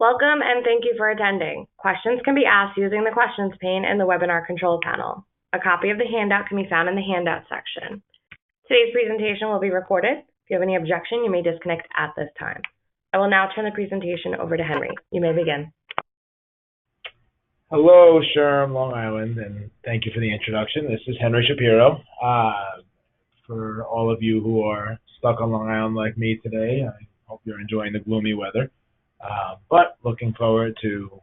Welcome and thank you for attending. Questions can be asked using the questions pane in the webinar control panel. A copy of the handout can be found in the handout section. Today's presentation will be recorded. If you have any objection, you may disconnect at this time. I will now turn the presentation over to Henry. You may begin. Hello, SHRM Long Island, and thank you for the introduction. This is Henry Shapiro. For all of you who are stuck on Long Island like me today, I hope you're enjoying the gloomy weather. But looking forward to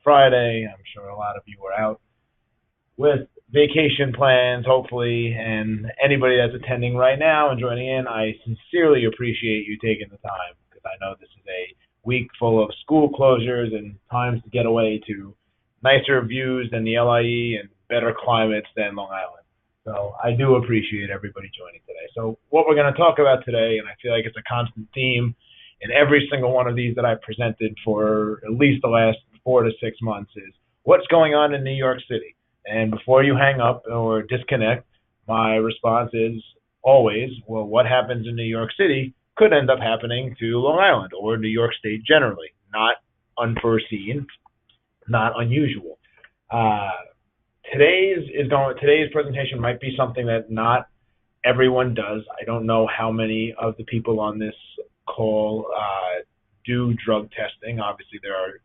Friday. I'm sure a lot of you are out with vacation plans, hopefully, and anybody that's attending right now and joining in, I sincerely appreciate you taking the time, because I know this is a week full of school closures and times to get away to nicer views than the LIE and better climates than Long Island. So I do appreciate everybody joining today. So what we're going to talk about today, and I feel like it's a constant theme in every single one of these that I've presented for at least the last 4 to 6 months, is what's going on in New York City. And before you hang up or disconnect, my response is always, well, what happens in New York City could end up happening to Long Island or New York State generally. Not unforeseen, not unusual. Today's presentation might be something that not everyone does. I don't know how many of the people on this call do drug testing. Obviously, there are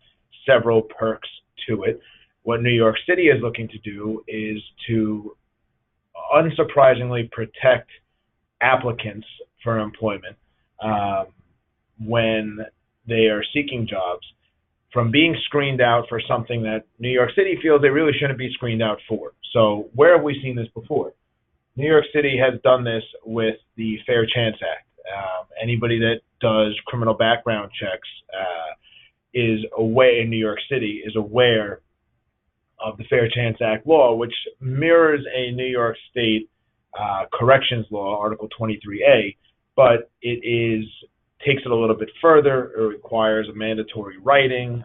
several perks to it. What New York City is looking to do is to unsurprisingly protect applicants for employment when they are seeking jobs from being screened out for something that New York City feels they really shouldn't be screened out for. So where have we seen this before? New York City has done this with the Fair Chance Act. Anybody that does criminal background checks is aware in New York City is aware of the Fair Chance Act law, which mirrors a New York State corrections law, Article 23A, but it takes it a little bit further. It requires a mandatory writing,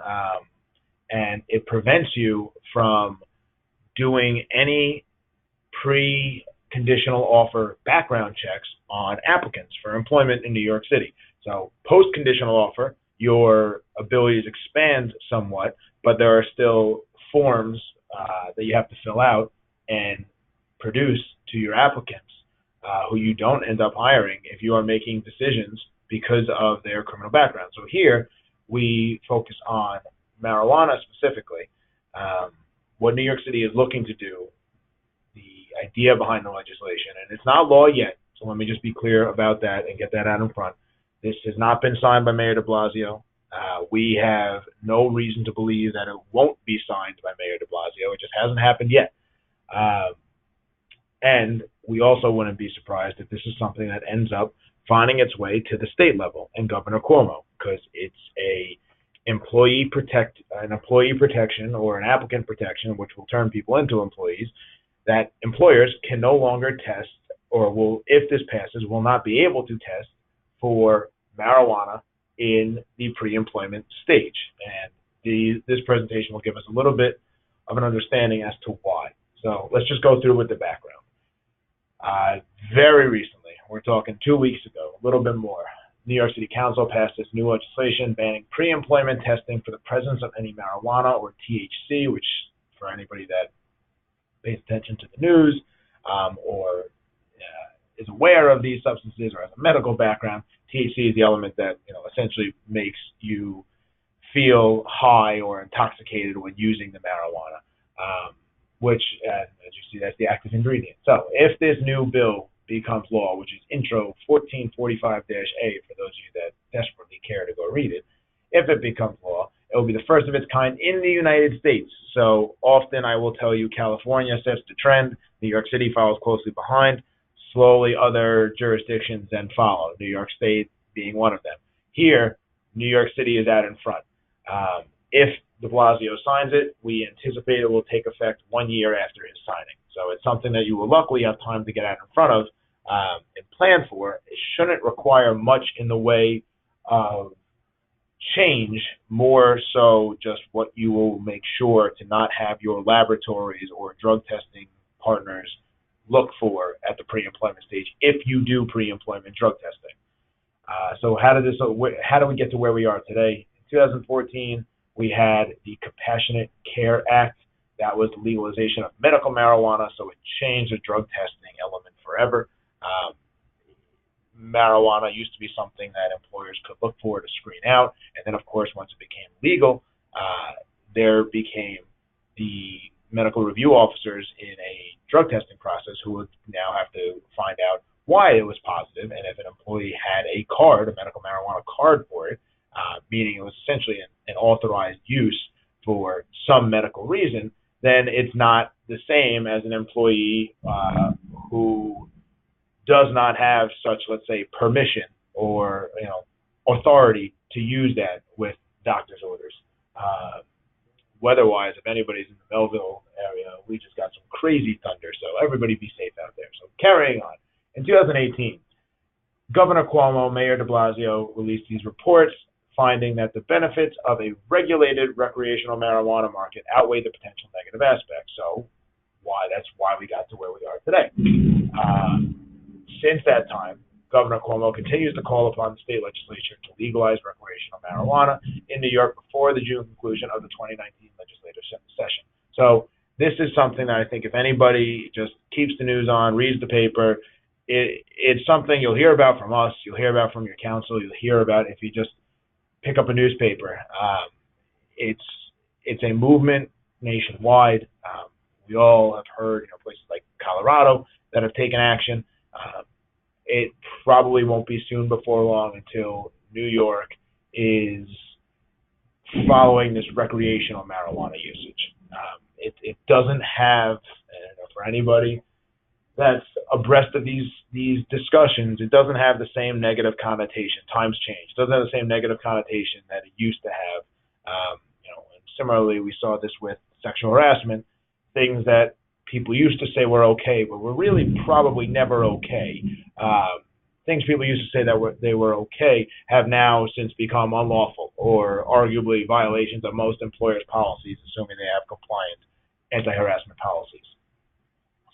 and it prevents you from doing any pre-conditional offer background checks on applicants for employment in New York City. So post-conditional offer, your abilities expand somewhat, but there are still forms that you have to fill out and produce to your applicants who you don't end up hiring if you are making decisions because of their criminal background. So here we focus on marijuana specifically. What New York City is looking to do, the idea behind the legislation, and it's not law yet, so let me just be clear about that and get that out in front. This has not been signed by Mayor de Blasio. We have no reason to believe that it won't be signed by Mayor de Blasio. It just hasn't happened yet. And we also wouldn't be surprised if this is something that ends up finding its way to the state level and Governor Cuomo, because it's an employee protection or an applicant protection, which will turn people into employees, that employers can no longer test, or will, if this passes, will not be able to test for marijuana in the pre-employment stage. And this presentation will give us a little bit of an understanding as to why. So let's just go through with the background. Very recently, we're talking 2 weeks ago, a little bit more, New York City Council passed this new legislation banning pre-employment testing for the presence of any marijuana or THC, which for anybody that pays attention to the news or is aware of these substances or has a medical background, THC is the element that essentially makes you feel high or intoxicated when using the marijuana, which, as you see, that's the active ingredient. So if this new bill becomes law, which is Intro 1445-A for those of you that desperately care to go read it, if it becomes law, it will be the first of its kind in the United States. So often I will tell you California sets the trend, New York City follows closely behind, slowly other jurisdictions then follow, New York State being one of them. Here, New York City is out in front. If de Blasio signs it, we anticipate it will take effect 1 year after his signing. So it's something that you will luckily have time to get out in front of and plan for. It shouldn't require much in the way of change, more so just what you will make sure to not have your laboratories or drug testing partners look for at the pre-employment stage if you do pre-employment drug testing. So how do we get to where we are today? In 2014, we had the Compassionate Care Act. That was the legalization of medical marijuana, so it changed the drug testing element forever. Marijuana used to be something that employers could look for to screen out, and then, of course, once it became legal, there became the medical review officers in a drug testing process who would now have to find out why it was positive, and if an employee had a card, a medical marijuana card for it, meaning it was essentially an authorized use for some medical reason, then it's not the same as an employee who does not have such, let's say, permission or authority to use that with doctor's orders. Weather-wise, if anybody's in the Melville area, we just got some crazy thunder, so everybody be safe out there. So carrying on. In 2018, Governor Cuomo, Mayor de Blasio released these reports finding that the benefits of a regulated recreational marijuana market outweigh the potential negative aspects. So that's why we got to where we are today. Since that time, Governor Cuomo continues to call upon the state legislature to legalize recreational marijuana in New York before the June conclusion of the 2019 legislative session. So this is something that I think if anybody just keeps the news on, reads the paper, it's something you'll hear about from us, you'll hear about from your council, you'll hear about if you just pick up a newspaper. It's a movement nationwide. We all have heard, places like Colorado that have taken action. It probably won't be soon before long until New York is following this recreational marijuana usage. It doesn't have, for anybody that's abreast of these discussions, it doesn't have the same negative connotation. Times change. It doesn't have the same negative connotation that it used to have. And similarly, we saw this with sexual harassment, things that people used to say were okay, but were really probably never okay. Things people used to say that they were okay have now since become unlawful or arguably violations of most employers' policies, assuming they have compliant anti-harassment policies.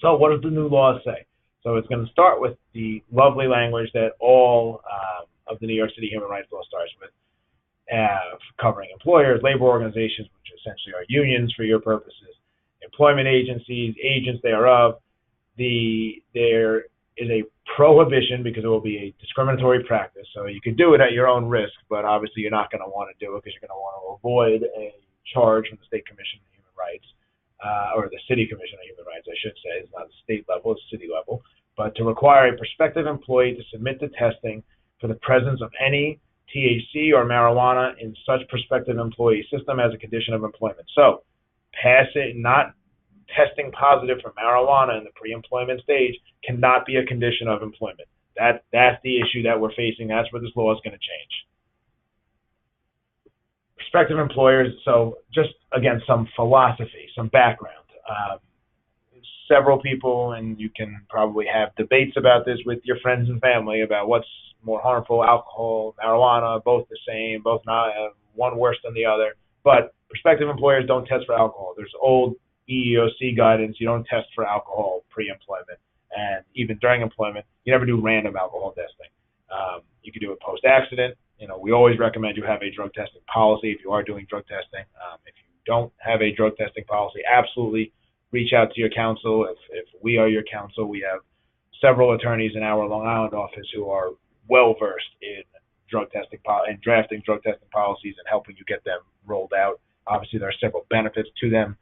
So what does the new law say? So it's going to start with the lovely language that all of the New York City human rights law starts with, covering employers, labor organizations, which essentially are unions for your purposes, employment agencies, agents thereof. There is a prohibition because it will be a discriminatory practice. So you could do it at your own risk, but obviously you're not going to want to do it because you're going to want to avoid a charge from the State Commission on Human Rights, or the City Commission on Human Rights, I should say. It's not the state level, it's city level. But to require a prospective employee to submit to testing for the presence of any THC or marijuana in such prospective employee system as a condition of employment. So not testing positive for marijuana in the pre-employment stage cannot be a condition of employment. That's the issue that we're facing. That's where this law is going to change. Prospective employers, so just, again, some philosophy, some background. Several people, and you can probably have debates about this with your friends and family about what's more harmful, alcohol, marijuana, both the same, both not, one worse than the other. But prospective employers don't test for alcohol. There's old EEOC guidance. You don't test for alcohol pre-employment, and even during employment, you never do random alcohol testing. You can do it post-accident. We always recommend you have a drug testing policy if you are doing drug testing. If you don't have a drug testing policy, absolutely reach out to your counsel. If we are your counsel, we have several attorneys in our Long Island office who are well-versed in drug testing and drafting drug testing policies and helping you get them rolled out. Obviously, there are several benefits to them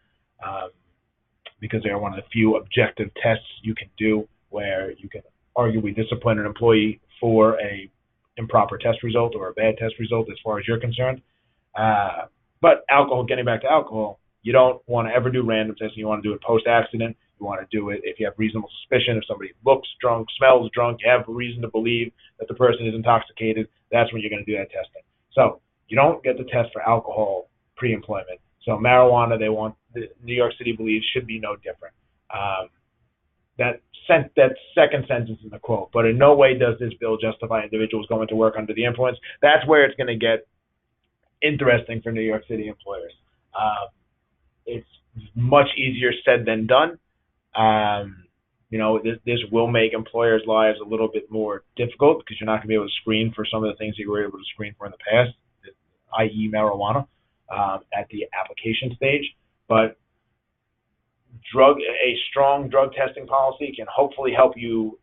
because they are one of the few objective tests you can do where you can arguably discipline an employee for a improper test result or a bad test result as far as you're concerned. But alcohol, getting back to alcohol, you don't want to ever do random testing. You want to do it post-accident. You want to do it if you have reasonable suspicion. If somebody looks drunk, smells drunk, you have reason to believe that the person is intoxicated, that's when you're going to do that testing. So you don't get the test for alcohol pre-employment. So marijuana, New York City believes should be no different. That second sentence in the quote, but in no way does this bill justify individuals going to work under the influence. That's where it's going to get interesting for New York City employers. It's much easier said than done. This will make employers' lives a little bit more difficult because you're not going to be able to screen for some of the things that you were able to screen for in the past. i.e. marijuana, at the application stage. But a strong drug testing policy can hopefully help you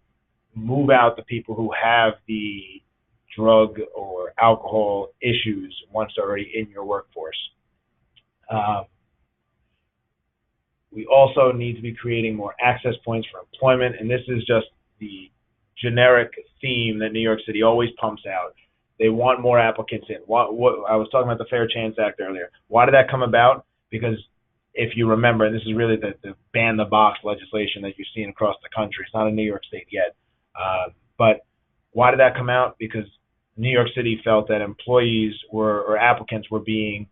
move out the people who have the drug or alcohol issues once they're already in your workforce. We also need to be creating more access points for employment, and this is just the generic theme that New York City always pumps out. They want more applicants in. What I was talking about the Fair Chance Act earlier. Why did that come about? Because if you remember, this is really the ban the box legislation that you've seen across the country. It's not in New York State yet. But why did that come out? Because New York City felt that employees or applicants were being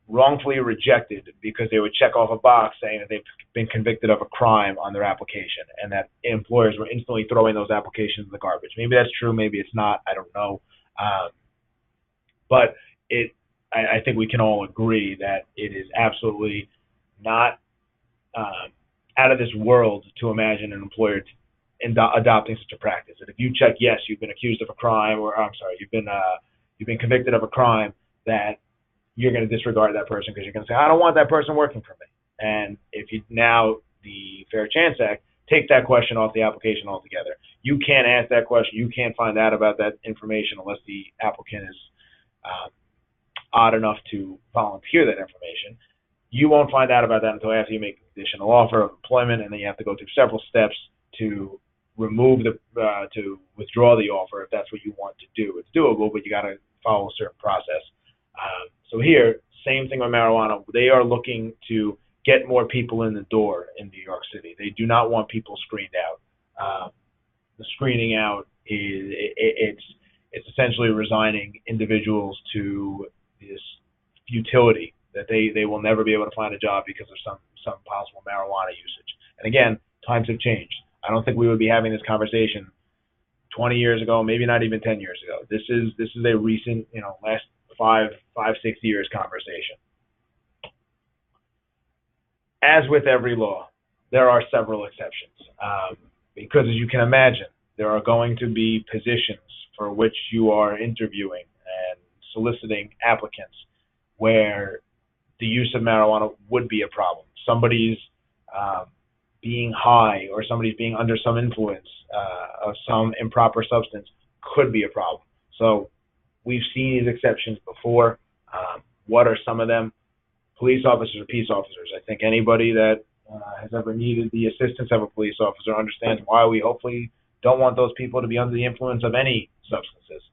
wrongfully rejected because they would check off a box saying that they've been convicted of a crime on their application, and that employers were instantly throwing those applications in the garbage. Maybe that's true, maybe it's not, I don't know. But I think we can all agree that it is absolutely not out of this world to imagine an employer adopting such a practice. That if you check yes, you've been accused of a crime, or I'm sorry, you've been convicted of a crime, that you're going to disregard that person because you're going to say, I don't want that person working for me. And if you now, the Fair Chance Act, take that question off the application altogether. You can't ask that question. You can't find out about that information unless the applicant is odd enough to volunteer that information. You won't find out about that until after you make a conditional offer of employment, and then you have to go through several steps to to withdraw the offer if that's what you want to do. It's doable, but you got to follow a certain process. So here, same thing with marijuana. They are looking to get more people in the door in New York City. They do not want people screened out. The screening out it's essentially resigning individuals to this futility that they will never be able to find a job because of some possible marijuana usage. And again, times have changed. I don't think we would be having this conversation 20 years ago, maybe not even 10 years ago. This is a recent, last 5-6 years conversation. As with every law, there are several exceptions, because as you can imagine, there are going to be positions for which you are interviewing and soliciting applicants where the use of marijuana would be a problem. Somebody's being high or somebody's being under some influence of some improper substance could be a problem. So we've seen these exceptions before. What are some of them? Police officers or peace officers. I think anybody that has ever needed the assistance of a police officer understands why we hopefully don't want those people to be under the influence of any substances.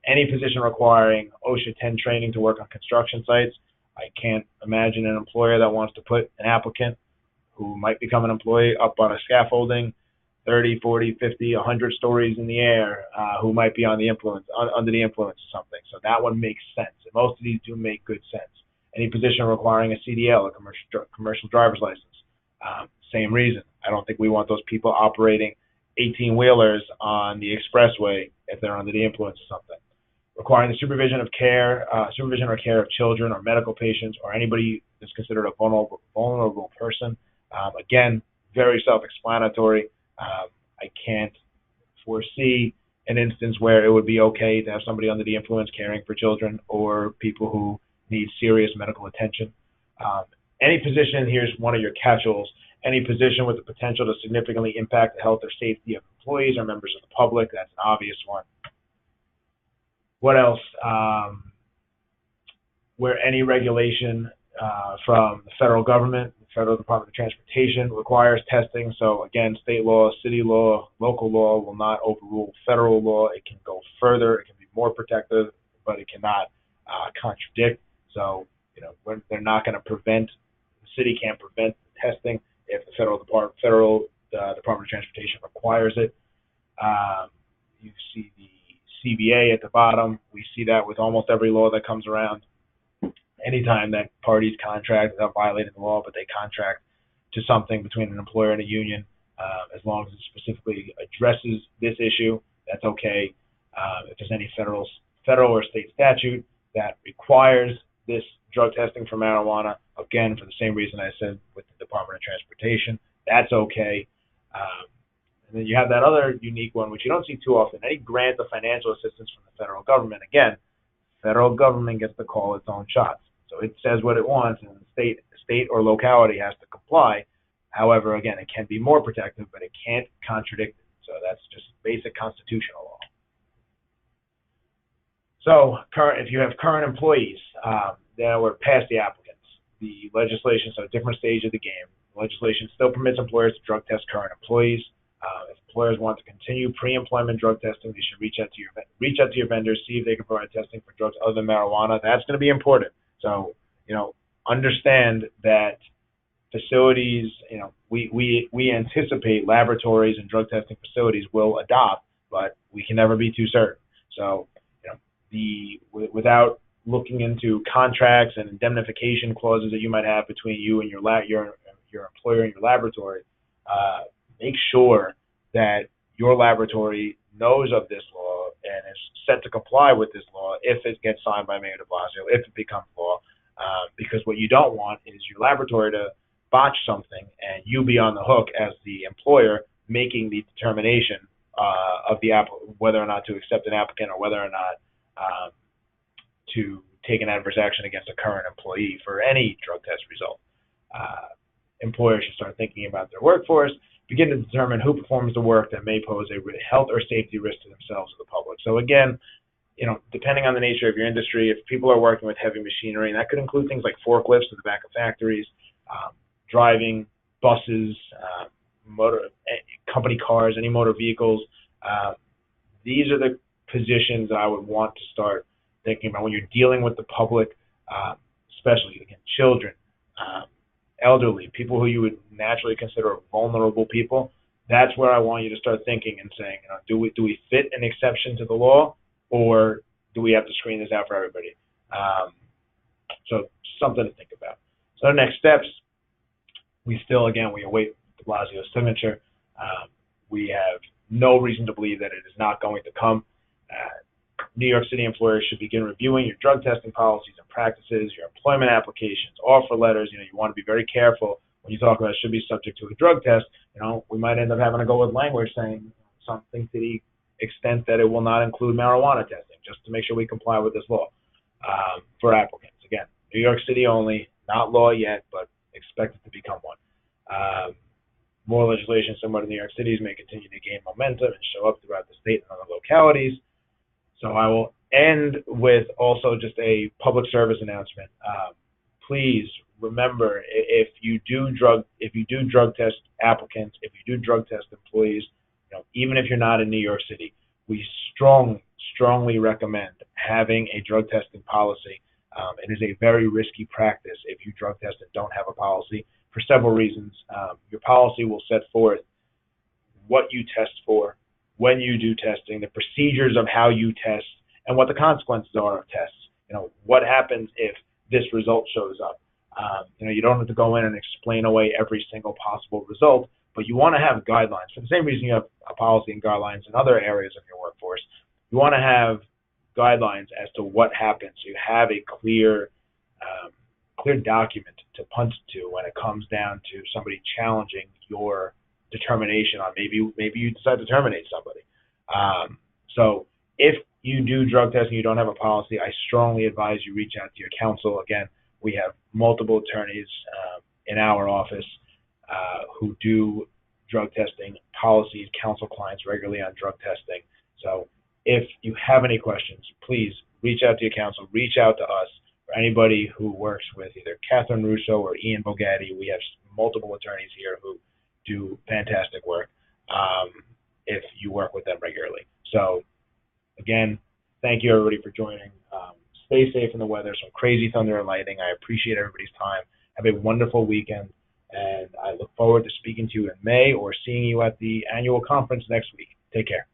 Any position requiring OSHA 10 training to work on construction sites. I can't imagine an employer that wants to put an applicant who might become an employee up on a scaffolding 30, 40, 50, 100 stories in the air, who might be under the influence of something. So that one makes sense. And most of these do make good sense. Any position requiring a CDL, a commercial driver's license, same reason. I don't think we want those people operating 18-wheelers on the expressway if they're under the influence of something. Requiring the supervision or care of children or medical patients or anybody that's considered a vulnerable person. Again, very self-explanatory. I can't foresee an instance where it would be okay to have somebody under the influence caring for children or people who need serious medical attention. Any position, here's one of your catch-alls, any position with the potential to significantly impact the health or safety of employees or members of the public, that's an obvious one. What else? Where any regulation from the federal government, the Federal Department of Transportation requires testing. So again, state law, city law, local law will not overrule federal law. It can go further. It can be more protective, but it cannot contradict. So, they're not going to prevent, the city can't prevent testing if the Federal Department of Transportation requires it. You see the CBA at the bottom. We see that with almost every law that comes around. Anytime that parties contract without violating the law, but they contract to something between an employer and a union, as long as it specifically addresses this issue, that's okay. If there's any federal or state statute that requires this drug testing for marijuana, again, for the same reason I said with the Department of Transportation, that's okay. And then you have that other unique one, which you don't see too often, any grant of financial assistance from the federal government. Again, Federal government gets to call its own shots. So it says what it wants, and the state or locality has to comply. However, again, it can be more protective, but it can't contradict it. So that's just basic constitutional law. So if you have current employees, then we're past the applicants. The legislation is at a different stage of the game. The legislation still permits employers to drug test current employees. If employers want to continue pre-employment drug testing, they should reach out to your vendors, see if they can provide testing for drugs other than marijuana. That's going to be important. So, understand that facilities, we anticipate laboratories and drug testing facilities will adopt, but we can never be too certain. So, without looking into contracts and indemnification clauses that you might have between you and your employer and your laboratory, make sure that your laboratory knows of this law and is set to comply with this law if it gets signed by Mayor de Blasio, if it becomes law, because what you don't want is your laboratory to botch something and you be on the hook as the employer making the determination of whether or not to accept an applicant or whether or not to take an adverse action against a current employee for any drug test result. Employers should start thinking about their workforce, begin to determine who performs the work that may pose a health or safety risk to themselves or the public. So again, depending on the nature of your industry, if people are working with heavy machinery, and that could include things like forklifts in the back of factories, driving buses, company cars, any motor vehicles, these are the positions that I would want to start thinking about when you're dealing with the public, especially, again, children, elderly, people who you would naturally consider vulnerable people. That's where I want you to start thinking and saying, do we fit an exception to the law, or do we have to screen this out for everybody? So something to think about. So the next steps, we await de Blasio's signature. We have no reason to believe that it is not going to come. New York City employers should begin reviewing your drug testing policies and practices, your employment applications, offer letters. You want to be very careful when you talk about it should be subject to a drug test. We might end up having to go with language saying something to the extent that it will not include marijuana testing, just to make sure we comply with this law for applicants. Again, New York City only, not law yet, but expected to become one. More legislation similar to New York City's may continue to gain momentum and show up throughout the state and other localities. So I will end with also just a public service announcement. Please remember, if you do drug test applicants, if you do drug test employees, even if you're not in New York City, we strongly recommend having a drug testing policy. It is a very risky practice if you drug test and don't have a policy for several reasons. Your policy will set forth what you test for, when you do testing, the procedures of how you test, and what the consequences are of tests. What happens if this result shows up? You don't have to go in and explain away every single possible result, but you want to have guidelines. For the same reason you have a policy and guidelines in other areas of your workforce, you want to have guidelines as to what happens. You have a clear document to punt to when it comes down to somebody challenging your determination on maybe you decide to terminate somebody. So if you do drug testing, you don't have a policy, I strongly advise you reach out to your counsel. Again, we have multiple attorneys in our office who do drug testing policies, counsel clients regularly on drug testing. So if you have any questions, please reach out to your counsel, reach out to us, or anybody who works with either Catherine Russo or Ian Bogatti. We have multiple attorneys here who do fantastic work if you work with them regularly. So again, thank you everybody for joining. Stay safe in the weather, some crazy thunder and lightning. I appreciate everybody's time. Have a wonderful weekend, and I look forward to speaking to you in May or seeing you at the annual conference next week. Take care.